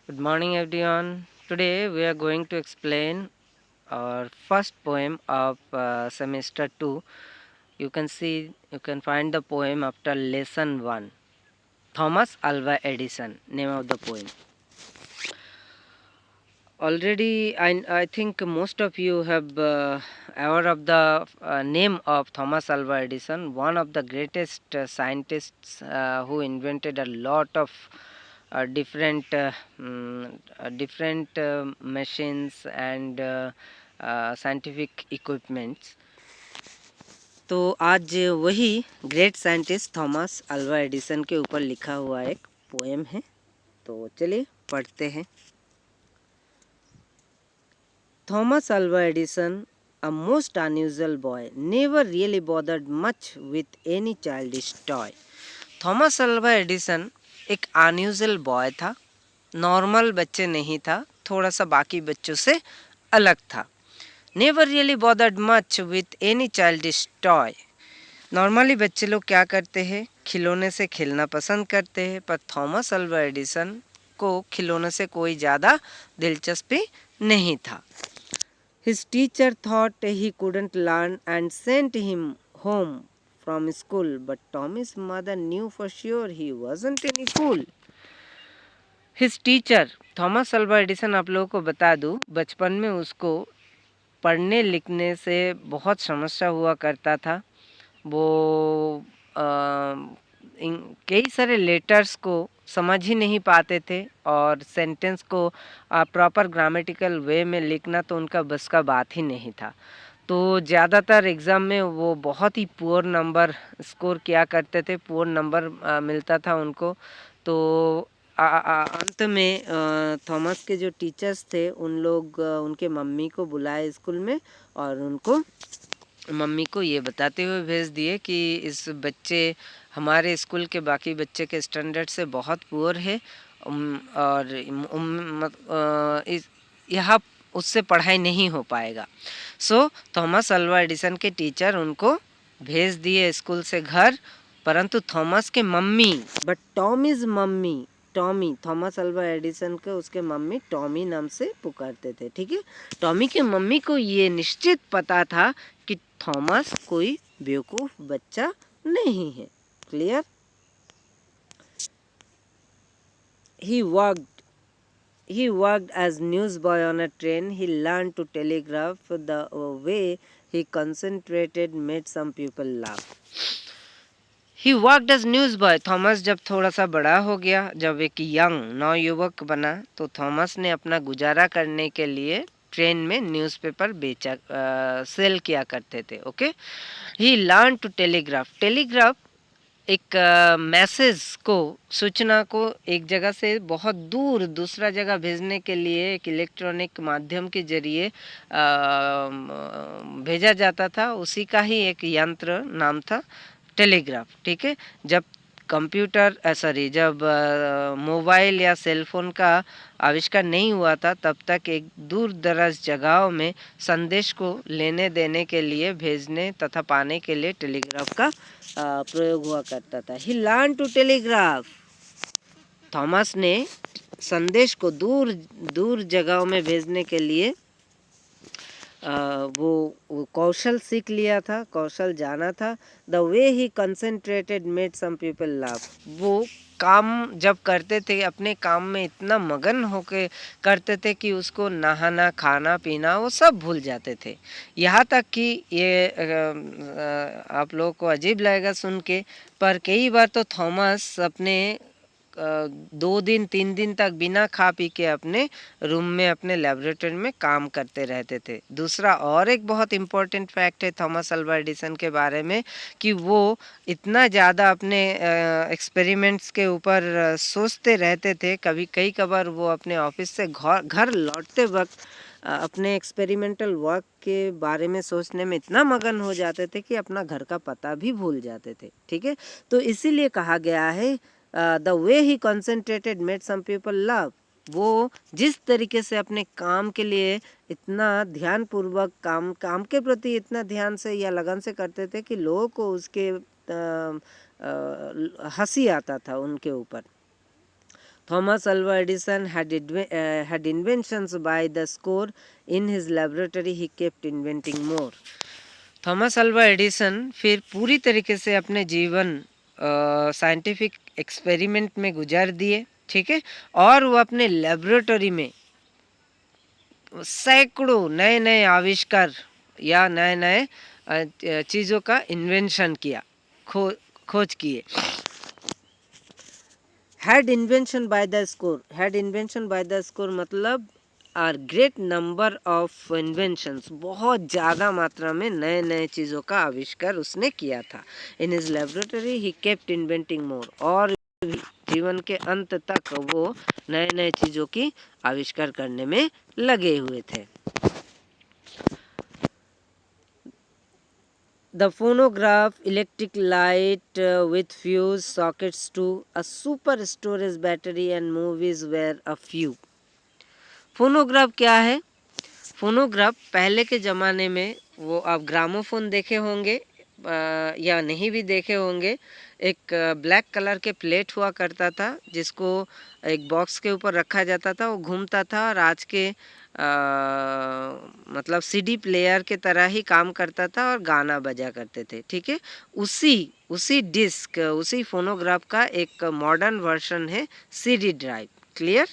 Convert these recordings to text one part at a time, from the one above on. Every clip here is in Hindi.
Good morning, everyone. Today we are going to explain our first poem of semester 2. You can find the poem after lesson 1. Thomas Alva Edison, name of the poem. Already, I think most of you have aware of the name of Thomas Alva Edison, one of the greatest scientists who invented a lot of different machines and scientific equipments. तो आज वही great scientist Thomas Alva Edison के ऊपर लिखा हुआ एक पोएम है, तो चलिए पढ़ते हैं। Thomas Alva Edison, a most unusual boy, never really bothered much with any childish toy. Thomas Alva Edison एक अनयूजुअल बॉय था, नॉर्मल बच्चे नहीं था, थोड़ा सा बाकी बच्चों से अलग था। Never really bothered much with any childish toy. Normally बच्चे लोग क्या करते हैं, खिलौने से खेलना पसंद करते हैं, पर थॉमस अल्वा एडिसन को खिलौने से कोई ज़्यादा दिलचस्पी नहीं था। His teacher thought he couldn't learn and sent him home from school, but Tommy's mother knew for sure he wasn't any fool. His teacher, Thomas Alva Edison, आप लोगों को बता दूं, बचपन में उसको पढ़ने लिखने से बहुत समस्या हुआ करता था। वो कई सारे लेटर्स को समझ ही नहीं पाते थे और सेंटेंस को प्रॉपर ग्रामेटिकल वे में लिखना तो उनका बस का बात ही नहीं था। तो ज़्यादातर एग्ज़ाम में वो बहुत ही पुअर नंबर स्कोर किया करते थे, पुअर नंबर मिलता था उनको। तो अंत में थॉमस के जो टीचर्स थे उन लोग उनके मम्मी को बुलाए स्कूल में और उनको मम्मी को ये बताते हुए भेज दिए कि इस बच्चे हमारे स्कूल के बाकी बच्चे के स्टैंडर्ड से बहुत पुअर है और यहाँ उससे पढ़ाई नहीं हो पाएगा। सो थॉमस अल्वा एडिसन के टीचर उनको भेज दिए स्कूल से घर, परंतु थॉमस के mummy, but Tommy's mummy, Tommy, Thomas Alva Edison के उसके मम्मी टॉमी नाम से पुकारते थे, ठीक है। टॉमी के मम्मी को ये निश्चित पता था कि थॉमस कोई बेवकूफ़ बच्चा नहीं है। Clear? He worked as newsboy on a train. He learned to telegraph. The way he concentrated made some people laugh. He worked as newsboy. Thomas जब थोड़ा सा बड़ा हो गया, जब एक यंग नौयुवक बना, तो थॉमस ने अपना गुजारा करने के लिए ट्रेन में न्यूज़पेपर बेचा सेल किया करते थे। Okay, he learn to telegraph. Telegraph एक मैसेज को, सूचना को एक जगह से बहुत दूर दूसरा जगह भेजने के लिए एक इलेक्ट्रॉनिक माध्यम के जरिए भेजा जाता था। उसी का ही एक यंत्र नाम था टेलीग्राफ, ठीक है। जब जब मोबाइल या सेलफोन का आविष्कार नहीं हुआ था, तब तक एक दूर दराज जगहों में संदेश को लेने देने के लिए, भेजने तथा पाने के लिए टेलीग्राफ का प्रयोग हुआ करता था। ही लर्न टू टेलीग्राफ। थॉमस ने संदेश को दूर दूर जगहों में भेजने के लिए वो कौशल सीख लिया था, कौशल जाना था। The way he concentrated made some people laugh. वो काम जब करते थे, अपने काम में इतना मगन होके करते थे कि उसको नहाना, खाना पीना वो सब भूल जाते थे। यहाँ तक कि ये आप लोगों को अजीब लगेगा सुन के, पर कई बार तो थॉमस अपने 2 दिन 3 दिन तक बिना खा पी के अपने रूम में, अपने लेबोरेटरी में काम करते रहते थे। दूसरा और एक बहुत इम्पोर्टेंट फैक्ट है थॉमस अल्वा एडिसन के बारे में कि वो इतना ज़्यादा अपने एक्सपेरिमेंट्स के ऊपर सोचते रहते थे। कई कबार वो अपने ऑफिस से घर लौटते वक्त अपने एक्सपेरिमेंटल वर्क के बारे में सोचने में इतना मगन हो जाते थे कि अपना घर का पता भी भूल जाते थे, ठीक है। तो इसीलिए कहा गया है the way he concentrated made some people love. वो जिस तरीके से अपने काम के लिए इतना ध्यानपूर्वक काम के प्रति इतना ध्यान से या लगन से करते थे कि लोगों को उसके हंसी आता था उनके ऊपर। Thomas Alva Edison had inventions by the score. In his laboratory he kept inventing more. Thomas Alva Edison फिर पूरी तरीके से अपने जीवन साइंटिफिक एक्सपेरिमेंट में गुजार दिए, ठीक है, और वो अपने लेबोरेटरी में सैकड़ों नए नए आविष्कार या नए नए चीज़ों का इन्वेंशन किया, खोज किए. Had invention by the score मतलब are great number of inventions, बहुत ज़्यादा मात्रा में नए नए चीज़ों का आविष्कार उसने किया था. In his laboratory he kept inventing more, और जीवन के अंत तक वो नए नए चीज़ों की आविष्कार करने में लगे हुए थे. The phonograph, electric light with fuse sockets to a super storage battery and movies were a few. Phonograph क्या है? फोनोग्राफ पहले के ज़माने में, वो आप ग्रामोफोन देखे होंगे या नहीं भी देखे होंगे, एक ब्लैक कलर के प्लेट हुआ करता था जिसको एक बॉक्स के ऊपर रखा जाता था, वो घूमता था और आज के मतलब सीडी प्लेयर के तरह ही काम करता था और गाना बजा करते थे, ठीक है. उसी डिस्क, उसी फोनोग्राफ का एक मॉडर्न वर्जन है सीडी ड्राइव. क्लियर?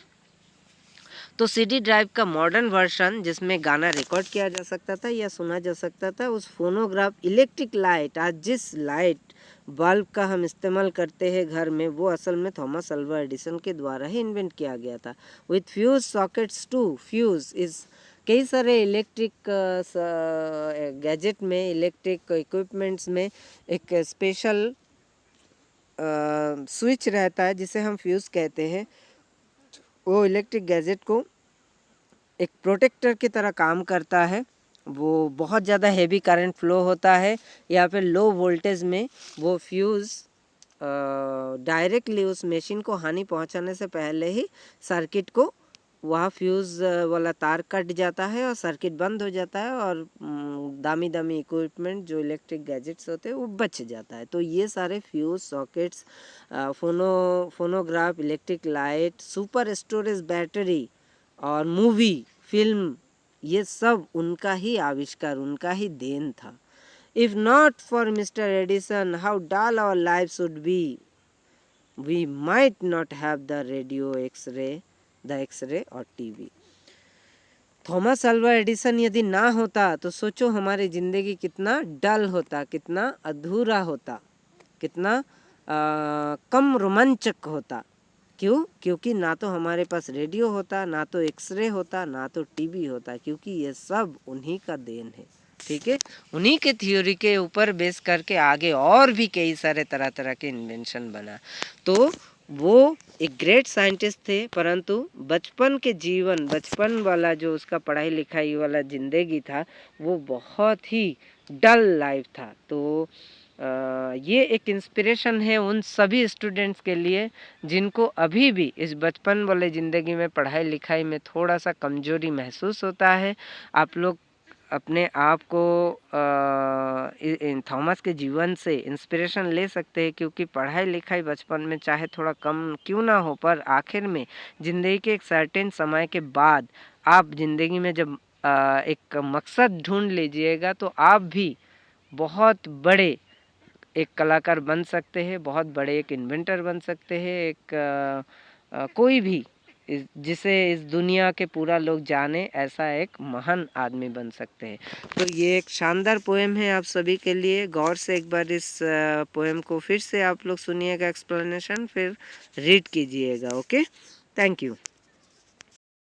तो सीडी ड्राइव का मॉडर्न वर्जन जिसमें गाना रिकॉर्ड किया जा सकता था या सुना जा सकता था, उस फोनोग्राफ इलेक्ट्रिक लाइट, आज जिस लाइट बल्ब का हम इस्तेमाल करते हैं घर में, वो असल में थॉमस अल्वा एडिसन के द्वारा ही इन्वेंट किया गया था. With fuse sockets too. Fuse is कई सारे इलेक्ट्रिक गैजेट में, इलेक्ट्रिक इक्विपमेंट्स में एक स्पेशल स्विच रहता है जिसे हम फ्यूज़ कहते हैं. वो इलेक्ट्रिक गैजेट को एक प्रोटेक्टर की तरह काम करता है. वो बहुत ज़्यादा हेवी करंट फ्लो होता है या फिर लो वोल्टेज में वो फ्यूज़ डायरेक्टली उस मशीन को हानि पहुंचाने से पहले ही सर्किट को, वहाँ फ्यूज़ वाला तार कट जाता है और सर्किट बंद हो जाता है और दामी दामी इक्विपमेंट जो इलेक्ट्रिक गैजेट्स होते हैं वो बच जाता है. तो ये सारे fuse sockets, phonograph, electric light, super storage battery और मूवी फिल्म, ये सब उनका ही आविष्कार, उनका ही देन था. If not for mister Edison how dull our life would be. We might not have the radio, x-ray और टीवी. थॉमस अल्वा एडिसन यदि ना होता तो सोचो हमारी ज़िंदगी कितना डल होता, कितना अधूरा होता, कितना कम रोमांचक होता. क्यों? क्योंकि ना तो हमारे पास रेडियो होता, ना तो एक्सरे होता, ना तो टीवी होता, क्योंकि ये सब उन्हीं का देन है, ठीक है. उन्हीं के थ्योरी के ऊपर बेस करके आगे और भी कई सारे तरह तरह के इन्वेंशन बना. तो वो एक ग्रेट साइंटिस्ट थे, परंतु बचपन वाला जो उसका पढ़ाई लिखाई वाला ज़िंदगी था वो बहुत ही डल लाइफ था. तो ये एक इंस्पिरेशन है उन सभी स्टूडेंट्स के लिए जिनको अभी भी इस बचपन वाले ज़िंदगी में पढ़ाई लिखाई में थोड़ा सा कमज़ोरी महसूस होता है. आप लोग अपने आप को थॉमस के जीवन से इंस्पिरेशन ले सकते हैं, क्योंकि पढ़ाई लिखाई बचपन में चाहे थोड़ा कम क्यों ना हो, पर आखिर में ज़िंदगी के एक सर्टेन समय के बाद आप ज़िंदगी में जब एक मकसद ढूंढ लीजिएगा तो आप भी बहुत बड़े एक कलाकार बन सकते हैं, बहुत बड़े एक इन्वेंटर बन सकते हैं, एक कोई भी जिसे इस दुनिया के पूरा लोग जाने ऐसा एक महान आदमी बन सकते हैं. तो ये एक शानदार पोएम है आप सभी के लिए. गौर से एक बार इस पोएम को फिर से आप लोग सुनिएगा, एक्सप्लेनेशन फिर रीड कीजिएगा. Okay, thank you.